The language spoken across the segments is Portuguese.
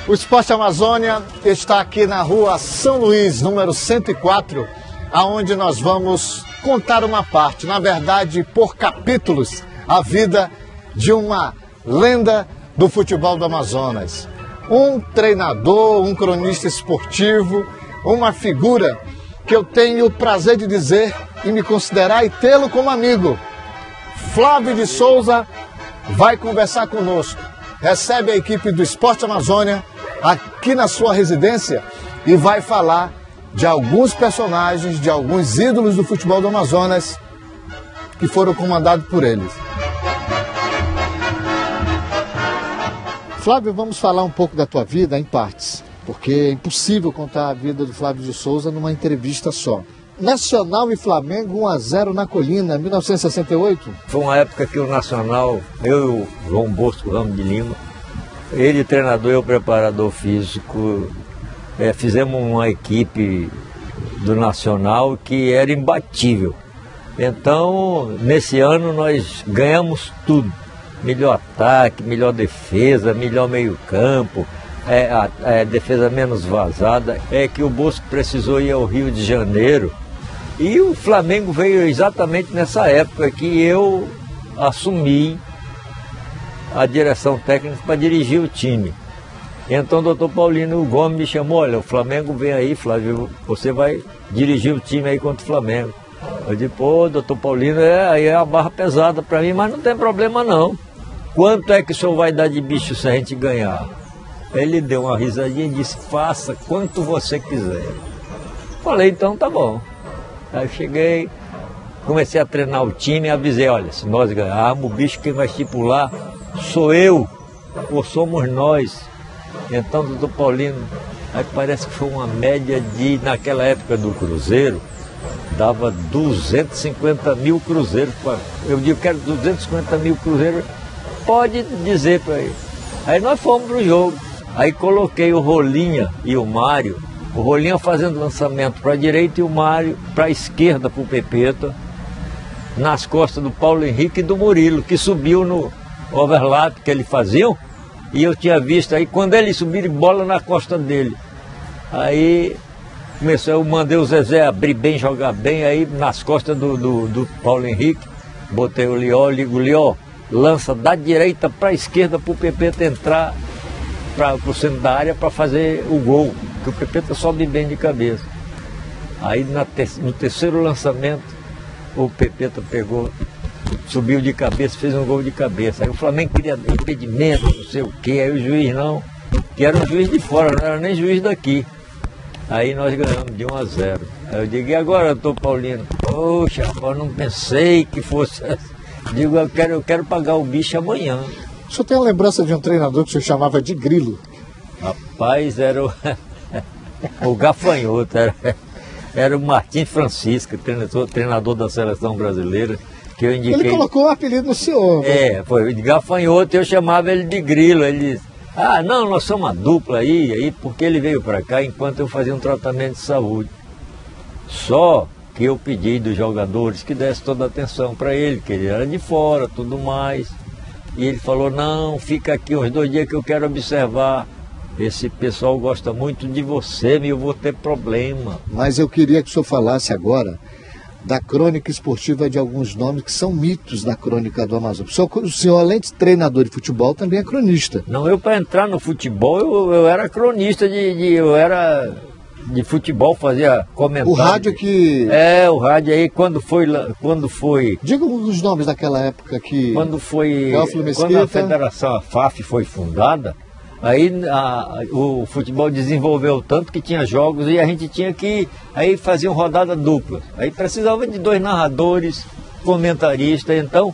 O Esporte Amazônia está aqui na rua São Luís, número 104, aonde nós vamos contar uma parte, na verdade, por capítulos, a vida de uma lenda do futebol do Amazonas. Um treinador, um cronista esportivo, uma figura que eu tenho o prazer de dizer e me considerar e tê-lo como amigo. Flávio de Souza vai conversar conosco. Recebe a equipe do Esporte Amazônia aqui na sua residência e vai falar de alguns personagens, de alguns ídolos do futebol do Amazonas que foram comandados por eles. Flávio, vamos falar um pouco da tua vida em partes, porque é impossível contar a vida do Flávio de Souza numa entrevista só. Nacional e Flamengo 1-0 na Colina, 1968? Foi uma época que o Nacional, eu e o João Bosco Ramos de Lima, ele treinador e eu preparador físico, fizemos uma equipe do Nacional que era imbatível. Então, nesse ano nós ganhamos tudo. Melhor ataque, melhor defesa, melhor meio campo, defesa menos vazada. É que o Bosco precisou ir ao Rio de Janeiro e o Flamengo veio exatamente nessa época que eu assumi a direção técnica para dirigir o time. Então o doutor Paulino Gomes me chamou: olha, o Flamengo vem aí, Flávio, você vai dirigir o time aí contra o Flamengo. Eu disse: pô, doutor Paulino, aí é a barra pesada para mim, mas não tem problema não. Quanto é que o senhor vai dar de bicho se a gente ganhar? Ele deu uma risadinha e disse: faça quanto você quiser. Falei: então tá bom. Aí eu cheguei, comecei a treinar o time e avisei: olha, se nós ganharmos, o bicho quem vai estipular sou eu, ou somos nós. Então, doutor Paulino, aí parece que foi uma média de, naquela época do Cruzeiro, dava 250 mil cruzeiros. Eu digo: quero 250 mil cruzeiros, pode dizer para ele. Aí nós fomos para o jogo. Aí coloquei o Rolinha e o Mário, o Rolinha fazendo lançamento para a direita e o Mário para a esquerda, para o Pepeta, nas costas do Paulo Henrique e do Murilo, que subiu no overlap que eles faziam, e eu tinha visto aí, quando eles subiram, bola na costa dele. Aí eu mandei o Zezé abrir bem, jogar bem, aí nas costas do Paulo Henrique, botei o Lió, ligo o Lió, lança da direita para a esquerda para o Pepeta entrar para o centro da área para fazer o gol, que o Pepeta sobe bem de cabeça. Aí no terceiro lançamento, o Pepeta pegou, subiu de cabeça, fez um gol de cabeça. Aí o Flamengo queria impedimento, não sei o quê, aí o juiz não, que era um juiz de fora, não era nem juiz daqui. Aí nós ganhamos de 1-0. Aí eu digo: e agora, doutor Paulino? Poxa, eu não pensei que fosse assim. Digo: eu quero pagar o bicho amanhã. O senhor tem a lembrança de um treinador que o senhor chamava de Grilo? Rapaz, era o gafanhoto, era o Martim Francisco, treinador da seleção brasileira, que eu indiquei. Ele colocou o apelido no senhor. Foi de gafanhoto, eu chamava ele de Grilo. Ele disse: ah, não, nós somos uma dupla aí, porque ele veio para cá enquanto eu fazia um tratamento de saúde. Só que eu pedi dos jogadores que desse toda a atenção para ele, que ele era de fora, tudo mais. E ele falou: não, fica aqui uns 2 dias que eu quero observar. Esse pessoal gosta muito de você, eu vou ter problema. Mas eu queria que o senhor falasse agora da crônica esportiva de alguns nomes que são mitos da crônica do Amazonas. O senhor, além de treinador de futebol, também é cronista. Não, eu para entrar no futebol, eu era cronista eu era de futebol, fazia comentário. O rádio que... o rádio aí, quando foi... Diga os nomes daquela época que... Quando a Federação, a FAF, foi fundada, aí o futebol desenvolveu tanto que tinha jogos e a gente tinha que... Aí faziam rodada dupla. Aí precisava de 2 narradores, comentaristas, então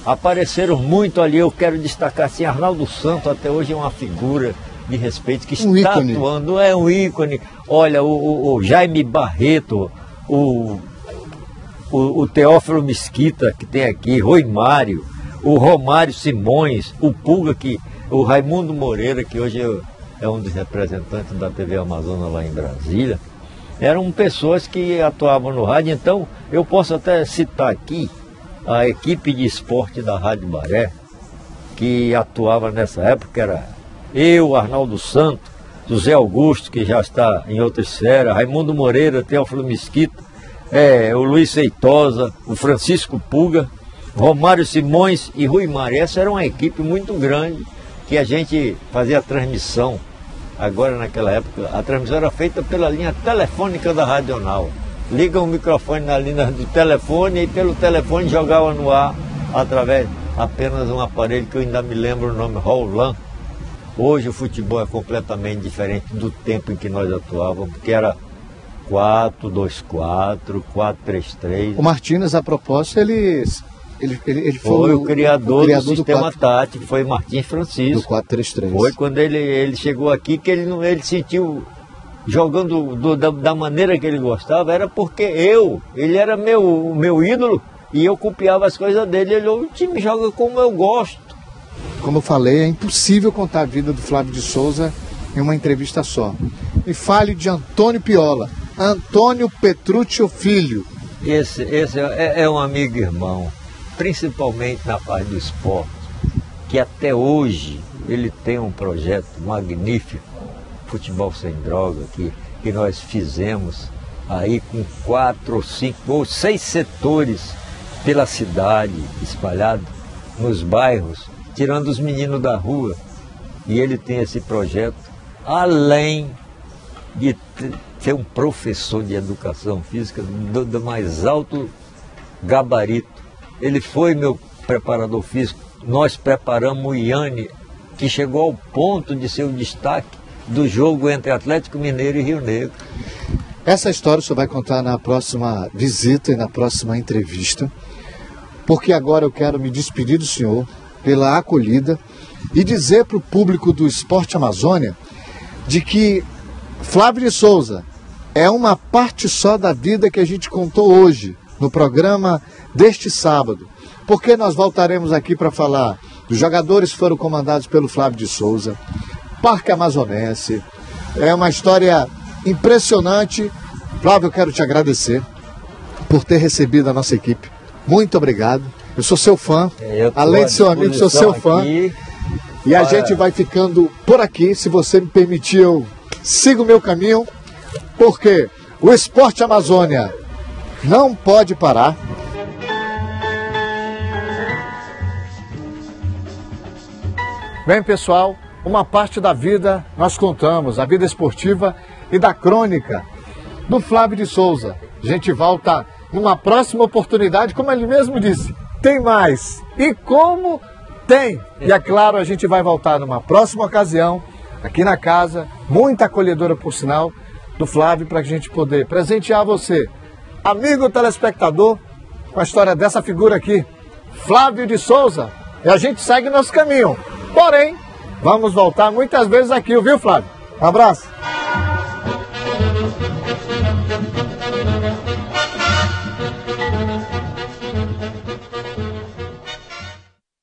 apareceram muito ali. Eu quero destacar assim, Arnaldo Santos até hoje é uma figura de respeito, que está atuando, é um ícone. Olha, o Jaime Barreto, o Teófilo Mesquita, que tem aqui, Rui Mário, o Romário Simões, o Pulga, o Raimundo Moreira, que hoje é um dos representantes da TV Amazonas lá em Brasília. eram pessoas que atuavam no rádio. Então, eu posso até citar aqui a equipe de esporte da Rádio Baré, que atuava nessa época, era eu, Arnaldo Santos, José Augusto, que já está em outra esfera, Raimundo Moreira, Teófilo Mesquita, o Luiz Feitosa, o Francisco Puga, Romário Simões e Rui Mário. Essa era uma equipe muito grande que a gente fazia a transmissão. Agora, naquela época, a transmissão era feita pela linha telefônica da Radional. Liga o microfone na linha do telefone e pelo telefone jogava no ar através apenas um aparelho que eu ainda me lembro o nome, Roland. Hoje o futebol é completamente diferente do tempo em que nós atuávamos, porque era 4-2-4, 4-3-3. O Martínez, a propósito, ele foi o criador do sistema tático, foi Martins Francisco. Do 4-3-3. Foi quando ele chegou aqui que ele sentiu jogando da maneira que ele gostava, era porque ele era meu ídolo e eu copiava as coisas dele. O time joga como eu gosto. Como eu falei, é impossível contar a vida do Flávio de Souza em uma entrevista só. E fale de Antônio Piola, Antônio Petruccio Filho. Esse é um amigo irmão, principalmente na parte do esporte, que até hoje ele tem um projeto magnífico, Futebol Sem Droga, que nós fizemos aí com 4 ou 5 ou 6 setores pela cidade, espalhados nos bairros, tirando os meninos da rua. E ele tem esse projeto, além de ser um professor de educação física do mais alto gabarito. Ele foi meu preparador físico. Nós preparamos o Iane, que chegou ao ponto de ser o destaque do jogo entre Atlético Mineiro e Rio Negro. Essa história o senhor vai contar na próxima visita e na próxima entrevista, porque agora eu quero me despedir do senhor pela acolhida e dizer para o público do Esporte Amazônia de que Flávio de Souza é uma parte só da vida que a gente contou hoje no programa deste sábado, porque nós voltaremos aqui para falar dos jogadores que foram comandados pelo Flávio de Souza, Parque Amazonense. É uma história impressionante. Flávio, eu quero te agradecer por ter recebido a nossa equipe. Muito obrigado. Eu sou seu fã. Além de seu amigo, sou seu fã. E a gente vai ficando por aqui. Se você me permitir, eu sigo o meu caminho, porque o Esporte Amazônia não pode parar. Bem, pessoal, uma parte da vida nós contamos, a vida esportiva e da crônica do Flávio de Souza. A gente volta numa próxima oportunidade, como ele mesmo disse, tem mais. E como tem. E é claro, a gente vai voltar numa próxima ocasião, aqui na casa, muito acolhedora por sinal, do Flávio, para a gente poder presentear você, amigo telespectador, com a história dessa figura aqui, Flávio de Souza. E a gente segue nosso caminho. Porém, vamos voltar muitas vezes aqui, viu, Flávio? Um abraço.